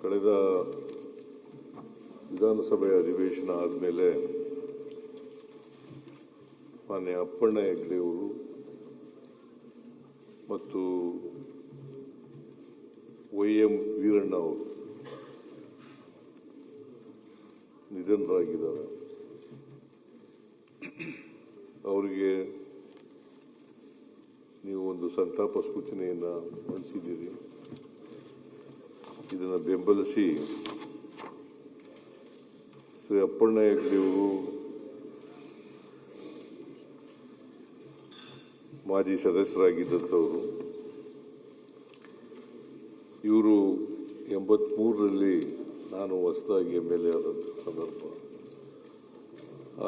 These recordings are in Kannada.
ಕಳೆದ ವಿಧಾನಸಭೆ ಅಧಿವೇಶನ ಆದಮೇಲೆ ಮಾನ್ಯ ಅಪ್ಪಣ್ಣ ಹೆಗ್ಡೆಯವರು ಮತ್ತು ವೈ.ಎಂ. ವೀರಣ್ಣ ಅವರು ನಿಧನರಾಗಿದ್ದಾರೆ. ಅವರಿಗೆ ನೀವು ಒಂದು ಸಂತಾಪ ಸೂಚನೆಯನ್ನು ಮಂಡಿಸಿದ್ದೀರಿ. ಇದನ್ನು ಬೆಂಬಲಿಸಿ ಶ್ರೀ ಅಪ್ಪಣ್ಣ ಹೆಗ್ಡೆಯವರು ಮಾಜಿ ಸದಸ್ಯರಾಗಿದ್ದಂಥವರು. ಇವರು 83ರಲ್ಲಿ ನಾನು ಹೊಸದಾಗಿ MLA ಆದಂಥ ಸಂದರ್ಭ.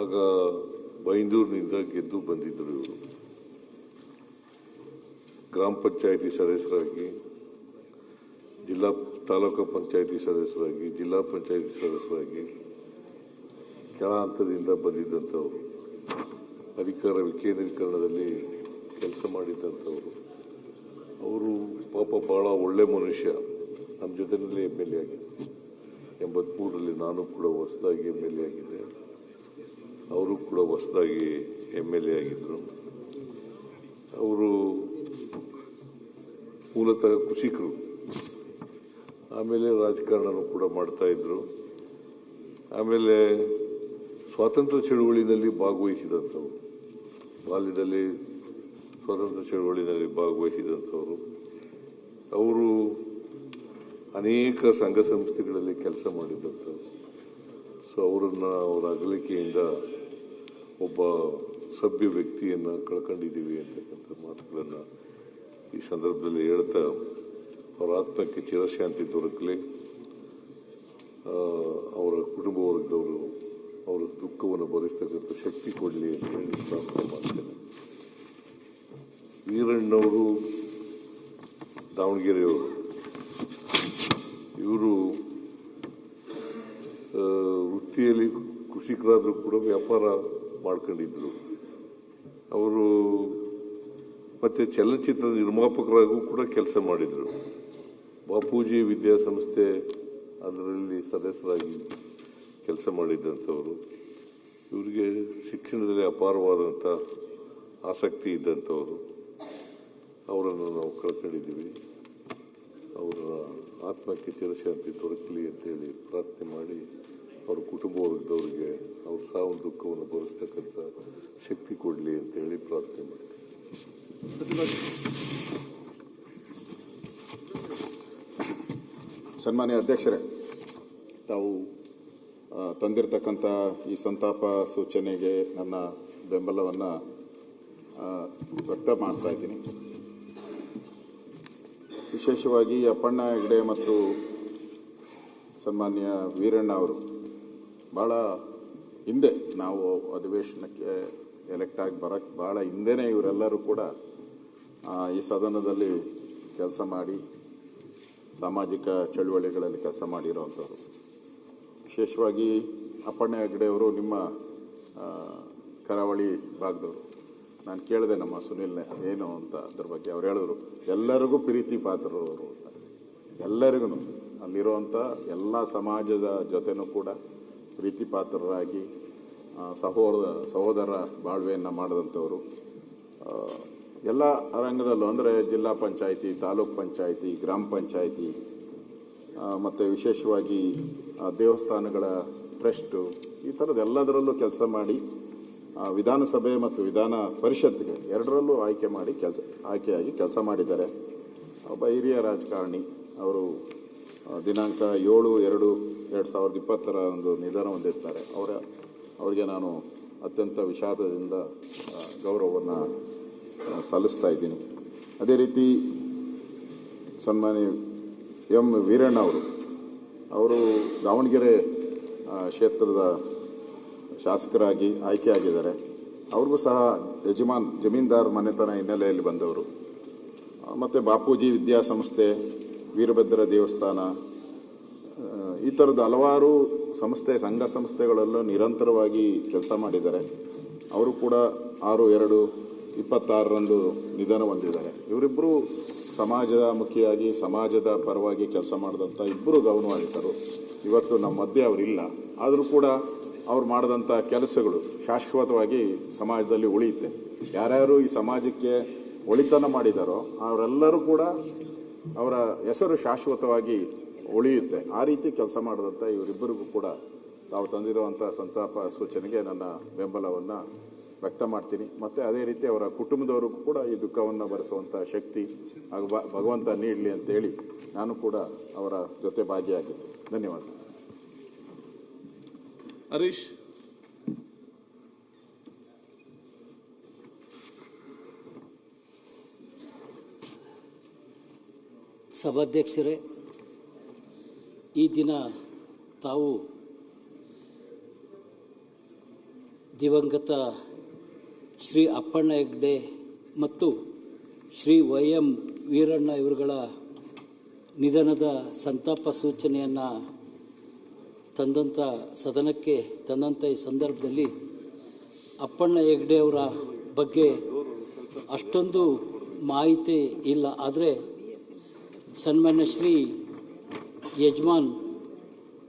ಆಗ ಬೈಂದೂರಿನಿಂದ ಗೆದ್ದು ಬಂದಿದ್ದರು. ಇವರು ಗ್ರಾಮ ಪಂಚಾಯಿತಿ ಸದಸ್ಯರಾಗಿ, ತಾಲೂಕು ಪಂಚಾಯಿತಿ ಸದಸ್ಯರಾಗಿ, ಜಿಲ್ಲಾ ಪಂಚಾಯಿತಿ ಸದಸ್ಯರಾಗಿ ಕೆಳ ಹಂತದಿಂದ ಬಂದಿದ್ದಂಥವರು. ಅಧಿಕಾರ ವಿಕೇಂದ್ರೀಕರಣದಲ್ಲಿ ಕೆಲಸ ಮಾಡಿದ್ದಂಥವರು. ಅವರು ಪಾಪ ಭಾಳ ಒಳ್ಳೆ ಮನುಷ್ಯ. ನಮ್ಮ ಜೊತೆಯಲ್ಲಿ MLA ಆಗಿದ್ದರು. 83ರಲ್ಲಿ ನಾನು ಕೂಡ ಹೊಸದಾಗಿ MLA ಆಗಿದ್ದೆ. ಅವರು ಕೂಡ ಹೊಸದಾಗಿ MLA ಆಗಿದ್ದರು. ಅವರು ಮೂಲತಃ ಕೃಷಿಕರು, ಆಮೇಲೆ ರಾಜಕಾರಣನೂ ಕೂಡ ಮಾಡ್ತಾಯಿದ್ರು. ಆಮೇಲೆ ಸ್ವಾತಂತ್ರ್ಯ ಚಳುವಳಿನಲ್ಲಿ ಭಾಗವಹಿಸಿದಂಥವ್ರು, ಬಾಲ್ಯದಲ್ಲಿ ಸ್ವಾತಂತ್ರ್ಯ ಚಳುವಳಿನಲ್ಲಿ ಭಾಗವಹಿಸಿದಂಥವರು. ಅವರು ಅನೇಕ ಸಂಘ ಸಂಸ್ಥೆಗಳಲ್ಲಿ ಕೆಲಸ ಮಾಡಿದಂಥವ್ರು. ಸೊ ಅವರ ಅಗಲಿಕೆಯಿಂದ ಒಬ್ಬ ಸಭ್ಯ ವ್ಯಕ್ತಿಯನ್ನು ಕಳ್ಕೊಂಡಿದ್ದೀವಿ ಅಂತಕ್ಕಂಥ ಮಾತುಗಳನ್ನು ಈ ಸಂದರ್ಭದಲ್ಲಿ ಹೇಳ್ತಾ, ಅವರ ಆತ್ಮಕ್ಕೆ ಚಿರಶಾಂತಿ ದೊರಕಲಿ, ಅವರ ಕುಟುಂಬ ವರ್ಗದವರು ಅವರ ದುಃಖವನ್ನು ಭರಿಸ್ತಕ್ಕಂಥ ಶಕ್ತಿ ಕೊಡಲಿ ಅಂತ ಹೇಳಿ ಪ್ರಾರ್ಥನೆ ಮಾಡ್ತೇನೆ. ವೀರಣ್ಣವರು ದಾವಣಗೆರೆಯವರು. ಇವರು ವೃತ್ತಿಯಲ್ಲಿ ಕೃಷಿಕರಾದರೂ ಕೂಡ ವ್ಯಾಪಾರ ಮಾಡ್ಕೊಂಡಿದ್ರು. ಅವರು ಮತ್ತು ಚಲನಚಿತ್ರ ನಿರ್ಮಾಪಕರಾಗೂ ಕೂಡ ಕೆಲಸ ಮಾಡಿದರು. ಬಾಪೂಜಿ ವಿದ್ಯಾಸಂಸ್ಥೆ ಅದರಲ್ಲಿ ಸದಸ್ಯರಾಗಿ ಕೆಲಸ ಮಾಡಿದ್ದಂಥವರು. ಇವರಿಗೆ ಶಿಕ್ಷಣದಲ್ಲಿ ಅಪಾರವಾದಂಥ ಆಸಕ್ತಿ ಇದ್ದಂಥವರು. ಅವರನ್ನು ನಾವು ಕಳ್ಕೊಂಡಿದ್ದೀವಿ. ಅವರ ಆತ್ಮಕ್ಕೆ ಚಿರಶಾಂತಿ ದೊರಕಲಿ ಅಂತೇಳಿ ಪ್ರಾರ್ಥನೆ ಮಾಡಿ, ಅವರ ಕುಟುಂಬ ವರ್ಗದವರಿಗೆ ಅವ್ರ ಸಾವು ದುಃಖವನ್ನು ಭರಿಸ್ತಕ್ಕಂಥ ಶಕ್ತಿ ಕೊಡಲಿ ಅಂತೇಳಿ ಪ್ರಾರ್ಥನೆ ಮಾಡ್ತೀವಿ. ಸನ್ಮಾನ್ಯ ಅಧ್ಯಕ್ಷರೇ, ತಾವು ತಂದಿರತಕ್ಕಂಥ ಈ ಸಂತಾಪ ಸೂಚನೆಗೆ ನನ್ನ ಬೆಂಬಲವನ್ನು ವ್ಯಕ್ತ ಮಾಡ್ತಾ ಇದ್ದೀನಿ. ವಿಶೇಷವಾಗಿ ಅಪ್ಪಣ್ಣ ಹೆಗ್ಡೆ ಮತ್ತು ಸನ್ಮಾನ್ಯ ವೀರಣ್ಣ ಅವರು ಭಾಳ ಹಿಂದೆ, ನಾವು ಅಧಿವೇಶನಕ್ಕೆ ಎಲೆಕ್ಟ್ ಆಗಿ ಬರೋಕ್ಕೆ ಭಾಳ ಹಿಂದೆನೇ ಇವರೆಲ್ಲರೂ ಕೂಡ ಈ ಸದನದಲ್ಲಿ ಕೆಲಸ ಮಾಡಿ ಸಾಮಾಜಿಕ ಚಳುವಳಿಗಳಲ್ಲಿ ಕೆಲಸ ಮಾಡಿರೋವಂಥವ್ರು. ವಿಶೇಷವಾಗಿ ಅಪ್ಪಣ್ಣ ಹೆಗ್ಡೆ ಅವರು ನಿಮ್ಮ ಕರಾವಳಿ ಭಾಗದವರು. ನಾನು ಕೇಳಿದೆ ನಮ್ಮ ಸುನಿಲ್ನೇ ಏನು ಅಂತ ಅದ್ರ ಬಗ್ಗೆ. ಅವ್ರು ಹೇಳಿದ್ರು ಎಲ್ಲರಿಗೂ ಪ್ರೀತಿ ಪಾತ್ರರು ಅವರು ಅಂತ. ಎಲ್ಲರಿಗೂ ಅಲ್ಲಿರುವಂಥ ಎಲ್ಲ ಸಮಾಜದ ಜೊತೆನೂ ಕೂಡ ಪ್ರೀತಿ ಪಾತ್ರರಾಗಿ ಸಹೋದರ ಬಾಳ್ವೆಯನ್ನು ಮಾಡಿದಂಥವರು. ಎಲ್ಲ ರಂಗದಲ್ಲೂ, ಅಂದರೆ ಜಿಲ್ಲಾ ಪಂಚಾಯಿತಿ, ತಾಲೂಕ್ ಪಂಚಾಯಿತಿ, ಗ್ರಾಮ ಪಂಚಾಯಿತಿ ಮತ್ತು ವಿಶೇಷವಾಗಿ ದೇವಸ್ಥಾನಗಳ ಟ್ರಸ್ಟು, ಈ ಥರದ್ದು ಎಲ್ಲದರಲ್ಲೂ ಕೆಲಸ ಮಾಡಿ ವಿಧಾನಸಭೆ ಮತ್ತು ವಿಧಾನ ಪರಿಷತ್ಗೆ ಎರಡರಲ್ಲೂ ಆಯ್ಕೆಯಾಗಿ ಕೆಲಸ ಮಾಡಿದ್ದಾರೆ. ಒಬ್ಬ ಹಿರಿಯ ರಾಜಕಾರಣಿ. ಅವರು ದಿನಾಂಕ 7/2/2020 ಒಂದು ನಿಧನ ಹೊಂದಿರ್ತಾರೆ. ಅವರಿಗೆ ನಾನು ಅತ್ಯಂತ ವಿಷಾದದಿಂದ ಗೌರವವನ್ನು ಸಲ್ಲಿಸ್ತಾ ಇದ್ದೀನಿ. ಅದೇ ರೀತಿ ಸನ್ಮಾನ್ಯ ಎಂ. ವೀರಣ್ಣ ಅವರು ದಾವಣಗೆರೆ ಕ್ಷೇತ್ರದ ಶಾಸಕರಾಗಿ ಆಯ್ಕೆಯಾಗಿದ್ದಾರೆ. ಅವ್ರಿಗೂ ಸಹ ಜಮೀನ್ದಾರ್ ಮನೆತನ ಹಿನ್ನೆಲೆಯಲ್ಲಿ ಬಂದವರು. ಮತ್ತು ಬಾಪೂಜಿ ವಿದ್ಯಾಸಂಸ್ಥೆ, ವೀರಭದ್ರ ದೇವಸ್ಥಾನ, ಈ ಥರದ ಹಲವಾರು ಸಂಘ ಸಂಸ್ಥೆಗಳಲ್ಲೂ ನಿರಂತರವಾಗಿ ಕೆಲಸ ಮಾಡಿದ್ದಾರೆ. ಅವರು ಕೂಡ 6/2/26 ನಿಧನ ಹೊಂದಿದ್ದಾರೆ. ಇವರಿಬ್ಬರು ಸಮಾಜದ ಮುಖಿಯಾಗಿ ಸಮಾಜದ ಪರವಾಗಿ ಕೆಲಸ ಮಾಡಿದಂಥ ಇಬ್ಬರು ಗೌರವಾನ್ವಿತರು ಇವತ್ತು ನಮ್ಮ ಮಧ್ಯೆ ಅವರಿಲ್ಲ. ಆದರೂ ಕೂಡ ಅವ್ರು ಮಾಡಿದಂಥ ಕೆಲಸಗಳು ಶಾಶ್ವತವಾಗಿ ಸಮಾಜದಲ್ಲಿ ಉಳಿಯುತ್ತೆ. ಯಾರ್ಯಾರು ಈ ಸಮಾಜಕ್ಕೆ ಒಳಿತನ ಮಾಡಿದಾರೋ ಅವರೆಲ್ಲರೂ ಕೂಡ ಅವರ ಹೆಸರು ಶಾಶ್ವತವಾಗಿ ಉಳಿಯುತ್ತೆ. ಆ ರೀತಿ ಕೆಲಸ ಮಾಡಿದಂಥ ಇವರಿಬ್ಬರಿಗೂ ಕೂಡ ತಾವು ತಂದಿರುವಂಥ ಸಂತಾಪ ಸೂಚನೆಗೆ ನನ್ನ ಬೆಂಬಲವನ್ನು ವ್ಯಕ್ತ ಮಾಡ್ತೀನಿ. ಮತ್ತು ಅದೇ ರೀತಿ ಅವರ ಕುಟುಂಬದವರಿಗೂ ಕೂಡ ಈ ದುಃಖವನ್ನು ಭರಿಸುವಂಥ ಶಕ್ತಿ ಹಾಗೂ ಭಗವಂತ ನೀಡಲಿ ಅಂತೇಳಿ ನಾನು ಕೂಡ ಅವರ ಜೊತೆ ಭಾಗಿಯಾಗಿದ್ದೆ. ಧನ್ಯವಾದ. ಹರೀಶ್. ಸಭಾಧ್ಯಕ್ಷರೇ, ಈ ದಿನ ತಾವು ದಿವಂಗತ ಶ್ರೀ ಅಪ್ಪಣ್ಣ ಹೆಗ್ಡೆ ಮತ್ತು ಶ್ರೀ ವೈ.ಎಂ. ವೀರಣ್ಣ ಇವರುಗಳ ನಿಧನದ ಸಂತಾಪ ಸೂಚನೆಯನ್ನು ಸದನಕ್ಕೆ ತಂದಂಥ ಈ ಸಂದರ್ಭದಲ್ಲಿ ಅಪ್ಪಣ್ಣ ಹೆಗ್ಡೆ ಅವರ ಬಗ್ಗೆ ಅಷ್ಟೊಂದು ಮಾಹಿತಿ ಇಲ್ಲ. ಆದರೆ ಸನ್ಮಾನ್ಯ ಶ್ರೀ ಯಜಮಾನ್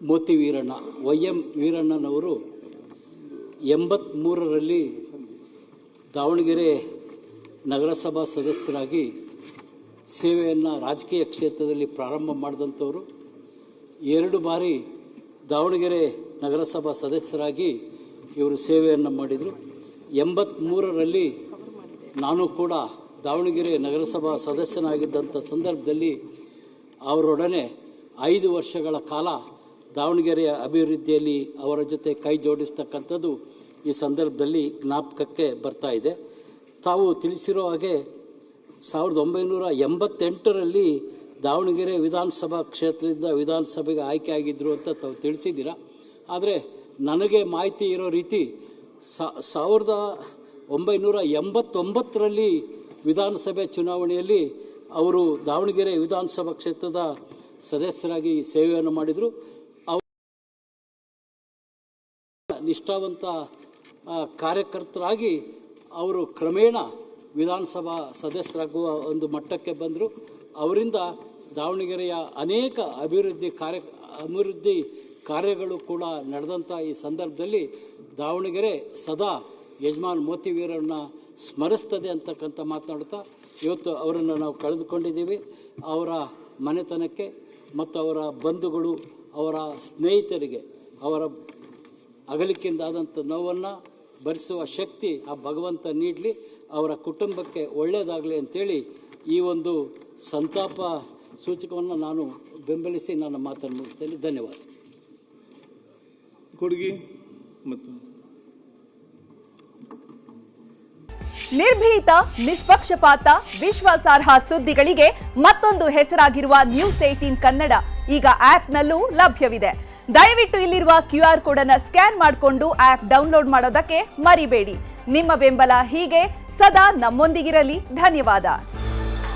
ಮೋತಿ ವೀರಣ್ಣ ವೈ.ಎಂ. ವೀರಣ್ಣನವರು 83ರಲ್ಲಿ ದಾವಣಗೆರೆ ನಗರಸಭಾ ಸದಸ್ಯರಾಗಿ ಸೇವೆಯನ್ನು ರಾಜಕೀಯ ಕ್ಷೇತ್ರದಲ್ಲಿ ಪ್ರಾರಂಭ ಮಾಡಿದಂಥವರು. 2 ಬಾರಿ ದಾವಣಗೆರೆ ನಗರಸಭಾ ಸದಸ್ಯರಾಗಿ ಇವರು ಸೇವೆಯನ್ನು ಮಾಡಿದರು. 83ರಲ್ಲಿ ನಾನು ಕೂಡ ದಾವಣಗೆರೆ ನಗರಸಭಾ ಸದಸ್ಯನಾಗಿದ್ದಂಥ ಸಂದರ್ಭದಲ್ಲಿ ಅವರೊಡನೆ 5 ವರ್ಷಗಳ ಕಾಲ ದಾವಣಗೆರೆಯ ಅಭಿವೃದ್ಧಿಯಲ್ಲಿ ಅವರ ಜೊತೆ ಕೈ ಜೋಡಿಸ್ತಕ್ಕಂಥದ್ದು ಈ ಸಂದರ್ಭದಲ್ಲಿ ಜ್ಞಾಪಕಕ್ಕೆ ಬರ್ತಾ ಇದೆ. ತಾವು ತಿಳಿಸಿರೋ ಹಾಗೆ 1988ರಲ್ಲಿ ದಾವಣಗೆರೆ ವಿಧಾನಸಭಾ ಕ್ಷೇತ್ರದಿಂದ ವಿಧಾನಸಭೆಗೆ ಆಯ್ಕೆ ಆಗಿದ್ದರು ಅಂತ ತಾವು ತಿಳಿಸಿದ್ದೀರಾ. ಆದರೆ ನನಗೆ ಮಾಹಿತಿ ಇರೋ ರೀತಿ 1989ರಲ್ಲಿ ವಿಧಾನಸಭೆ ಚುನಾವಣೆಯಲ್ಲಿ ಅವರು ದಾವಣಗೆರೆ ವಿಧಾನಸಭಾ ಕ್ಷೇತ್ರದ ಸದಸ್ಯರಾಗಿ ಸೇವೆಯನ್ನು ಮಾಡಿದರು. ನಿಷ್ಠಾವಂತ ಕಾರ್ಯಕರ್ತರಾಗಿ ಅವರು ಕ್ರಮೇಣ ವಿಧಾನಸಭಾ ಸದಸ್ಯರಾಗುವ ಒಂದು ಮಟ್ಟಕ್ಕೆ ಬಂದರು. ಅವರಿಂದ ದಾವಣಗೆರೆಯ ಅನೇಕ ಅಭಿವೃದ್ಧಿ ಕಾರ್ಯಗಳು ಕೂಡ ನಡೆದಂಥ ಈ ಸಂದರ್ಭದಲ್ಲಿ ದಾವಣಗೆರೆ ಸದಾ ಯಜಮಾನ್ ಮೋತಿ ವೀರಣ್ಣ ಸ್ಮರಿಸ್ತದೆ ಅಂತಕ್ಕಂಥ ಮಾತನಾಡ್ತಾ ಇವತ್ತು ಅವರನ್ನು ನಾವು ಕಳೆದುಕೊಂಡಿದ್ದೀವಿ. ಅವರ ಮನೆತನಕ್ಕೆ ಮತ್ತು ಅವರ ಬಂಧುಗಳು, ಅವರ ಸ್ನೇಹಿತರಿಗೆ ಅವರ ಅಗಲಿಕೆಯಿಂದಾದಂಥ ನೋವನ್ನು ಭರಿಸುವ ಶಕ್ತಿ ಆ ಭಗವಂತ ನೀಡಲಿ, ಅವರ ಕುಟುಂಬಕ್ಕೆ ಒಳ್ಳೆಯದಾಗಲಿ ಅಂಥೇಳಿ ಈ ಒಂದು ಸಂತಾಪ ಸೂಚಕವನ್ನು ನಾನು ಬೆಂಬಲಿಸಿ ನನ್ನ ಮಾತನ್ನು ಮುಗಿಸ್ತೇನೆ. ಧನ್ಯವಾದ. ಕೊಡುಗೆ ಮತ್ತು ನಿರ್ಭೀತ, ನಿಷ್ಪಕ್ಷಪಾತ, ವಿಶ್ವಾಸಾರ್ಹ ಸುದ್ದಿಗಳಿಗೆ ಮತ್ತೊಂದು ಹೆಸರಾಗಿರುವ News18 ಕನ್ನಡ ಈಗ ಆಪ್ನಲ್ಲೂ ಲಭ್ಯವಿದೆ. ದಯವಿಟ್ಟು ಇಲ್ಲಿರುವ QR ಕೋಡ್ ಅನ್ನು ಸ್ಕ್ಯಾನ್ ಮಾಡಿಕೊಂಡು ಆಪ್ ಡೌನ್ಲೋಡ್ ಮಾಡೋದಕ್ಕೆ ಮರಿಬೇಡಿ. ನಿಮ್ಮ ಬೆಂಬಲ ಹೀಗೆ ಸದಾ ನಮ್ಮೊಂದಿಗಿರಲಿ. ಧನ್ಯವಾದ.